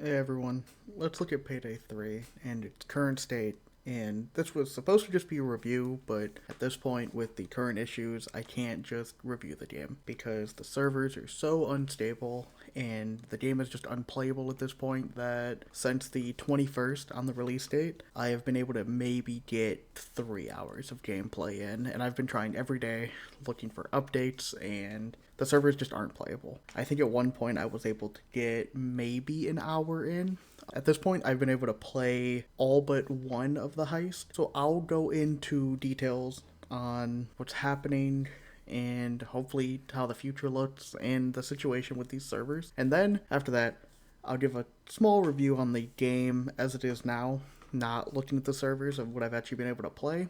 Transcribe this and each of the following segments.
Hey everyone, let's look at Payday 3 and its current state. And this was supposed to just be a review, but at this point, with the current issues, I can't just review the game because the servers are so unstable and the game is just unplayable at this point that since the 21st on the release date, I have been able to maybe get 3 hours of gameplay in, and I've been trying every day looking for updates, and the servers just aren't playable. I think at one point I was able to get maybe an hour in. At this point, I've been able to play all but one of the heists, so I'll go into details on what's happening and hopefully how the future looks and the situation with these servers. And then after that, I'll give a small review on the game as it is now, not looking at the servers of what I've actually been able to play.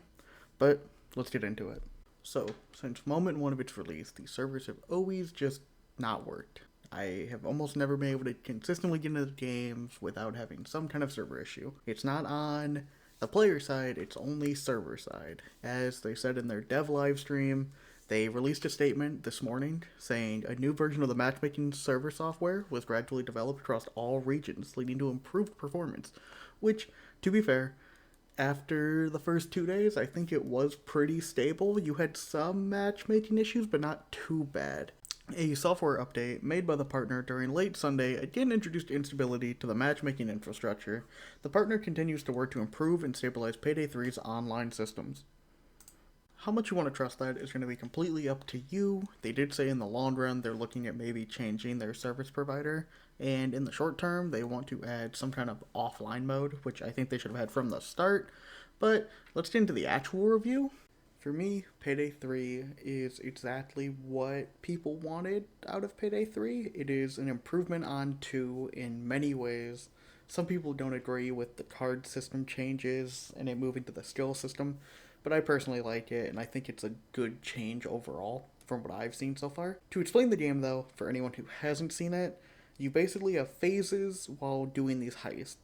But let's get into it. So, since moment one of its release, the servers have always just not worked. I have almost never been able to consistently get into the games without having some kind of server issue. It's not on the player side, it's only server side. As they said in their dev live stream, they released a statement this morning saying a new version of the matchmaking server software was gradually developed across all regions, leading to improved performance. Which, to be fair, after the first 2 days, I think it was pretty stable. You had some matchmaking issues, but not too bad. A software update made by the partner during late Sunday again introduced instability to the matchmaking infrastructure. The partner continues to work to improve and stabilize Payday 3's online systems. How much you want to trust that is going to be completely up to you. They did say in the long run they're looking at maybe changing their service provider, and in the short term they want to add some kind of offline mode, which I think they should have had from the start. But let's get into the actual review. For me, Payday 3 is exactly what people wanted out of Payday 3. It is an improvement on 2 in many ways. Some people don't agree with the card system changes and it moving to the skill system, but I personally like it and I think it's a good change overall from what I've seen so far. To explain the game though, for anyone who hasn't seen it, you basically have phases while doing these heists.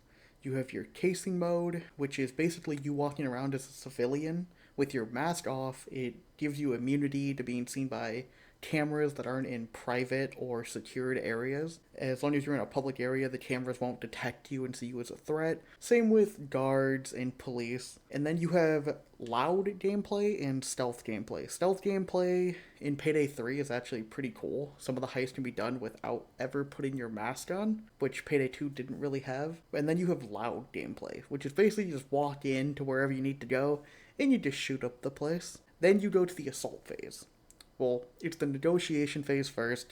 You have your casing mode, which is basically you walking around as a civilian with your mask off. It gives you immunity to being seen by cameras that aren't in private or secured areas. As long as you're in a public area, the cameras won't detect you and see you as a threat. Same with guards and police. And then you have loud gameplay and stealth gameplay. Stealth gameplay in Payday 3 is actually pretty cool. Some of the heists can be done without ever putting your mask on, which Payday 2 didn't really have. And then you have loud gameplay, which is basically you just walk in to wherever you need to go and you just shoot up the place. Then you go to the assault phase. Well, it's the negotiation phase first,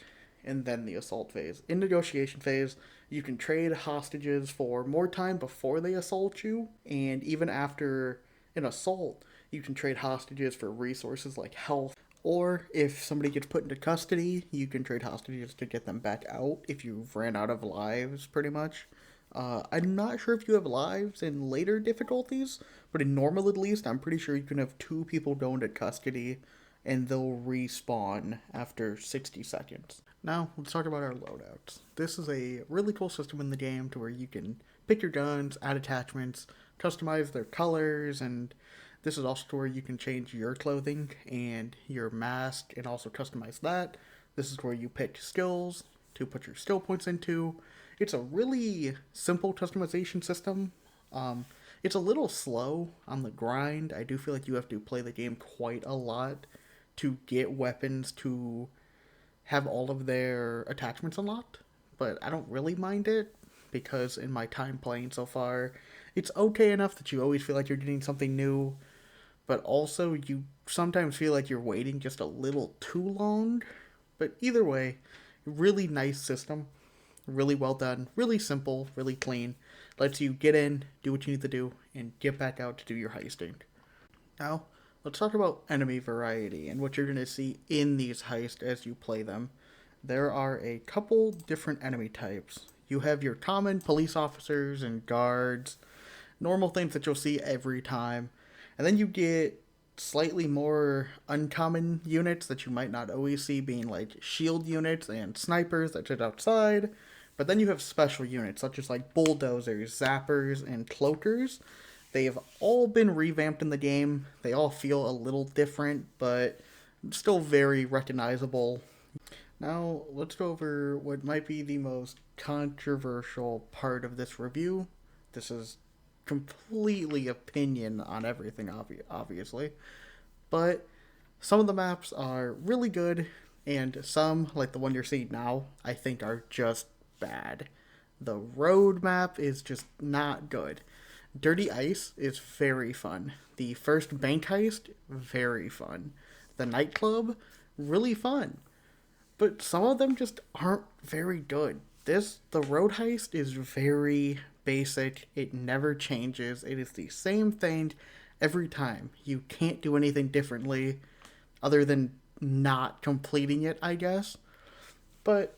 and then the assault phase. In negotiation phase, you can trade hostages for more time before they assault you, and even after an assault, you can trade hostages for resources like health. Or if somebody gets put into custody, you can trade hostages to get them back out if you've ran out of lives, pretty much. I'm not sure if you have lives in later difficulties, but in normal at least, I'm pretty sure you can have two people go into custody and they'll respawn after 60 seconds. Now, let's talk about our loadouts. This is a really cool system in the game to where you can pick your guns, add attachments, customize their colors, and this is also where you can change your clothing and your mask and also customize that. This is where you pick skills to put your skill points into. It's a really simple customization system. It's a little slow on the grind. I do feel like you have to play the game quite a lot to get weapons to have all of their attachments unlocked, but I don't really mind it because in my time playing so far, it's okay enough that you always feel like you're getting something new, but also you sometimes feel like you're waiting just a little too long. But either way, really nice system, really well done, really simple, really clean. Lets you get in, do what you need to do, and get back out to do your heisting. Now, let's talk about enemy variety and what you're going to see in these heists as you play them. There are a couple different enemy types. You have your common police officers and guards, normal things that you'll see every time. And then you get slightly more uncommon units that you might not always see, being like shield units and snipers that sit outside. But then you have special units such as like bulldozers, zappers, and cloakers. They have all been revamped in the game. They all feel a little different, but still very recognizable. Now, let's go over what might be the most controversial part of this review. This is completely opinion on everything, obviously. But some of the maps are really good, and some, like the one you're seeing now, I think are just bad. The road map is just not good. Dirty Ice is very fun. The first bank heist, very fun. The nightclub, really fun. But some of them just aren't very good. The road heist is very basic. It never changes. It is the same thing every time. You can't do anything differently other than not completing it, I guess. But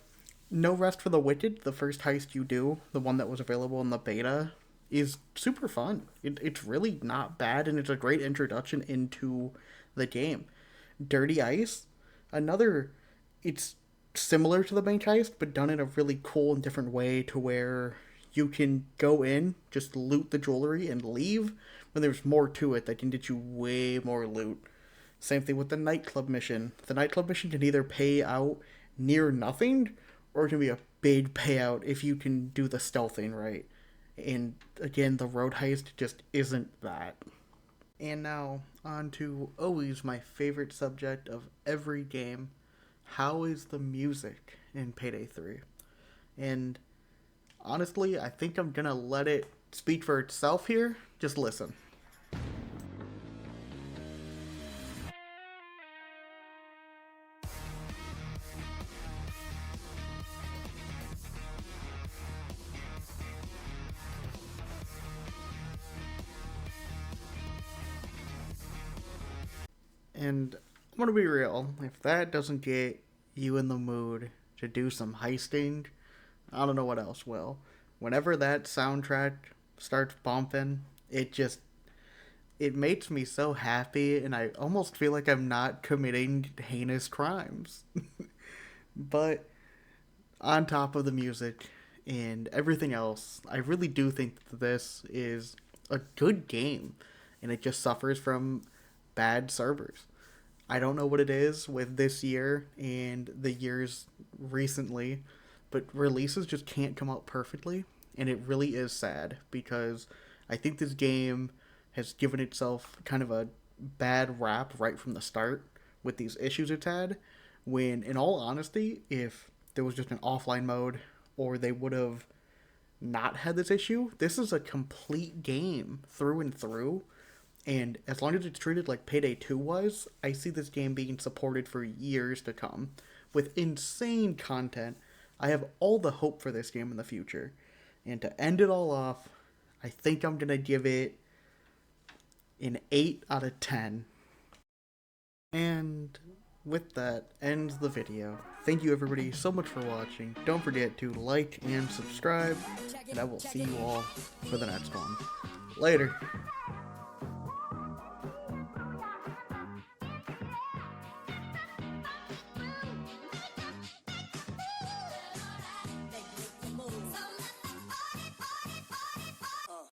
No Rest for the Wicked, the first heist you do, the one that was available in the beta, is super fun. It's really not bad, and it's a great introduction into the game. Dirty Ice, another, it's similar to the bank heist, but done in a really cool and different way to where you can go in, just loot the jewelry, and leave, when there's more to it that can get you way more loot. Same thing with the nightclub mission. The nightclub mission can either pay out near nothing, or it can be a big payout if you can do the stealthing right. And again, the road heist just isn't that. And now, on to always my favorite subject of every game. How is the music in Payday 3? And honestly, I think I'm gonna let it speak for itself here. Just listen. And I'm gonna be real, if that doesn't get you in the mood to do some heisting, I don't know what else will. Whenever that soundtrack starts bumping, it makes me so happy, and I almost feel like I'm not committing heinous crimes. But on top of the music and everything else, I really do think that this is a good game, and it just suffers from bad servers. I don't know what it is with this year and the years recently, but releases just can't come out perfectly, and it really is sad because I think this game has given itself kind of a bad rap right from the start with these issues it's had. When, in all honesty, if there was just an offline mode or they would have not had this issue, this is a complete game through and through, and as long as it's treated like Payday 2 was, I see this game being supported for years to come. With insane content, I have all the hope for this game in the future. And to end it all off, I think I'm going to give it an 8 out of 10. And with that, ends the video. Thank you everybody so much for watching. Don't forget to like and subscribe, and I will see you all for the next one. Later.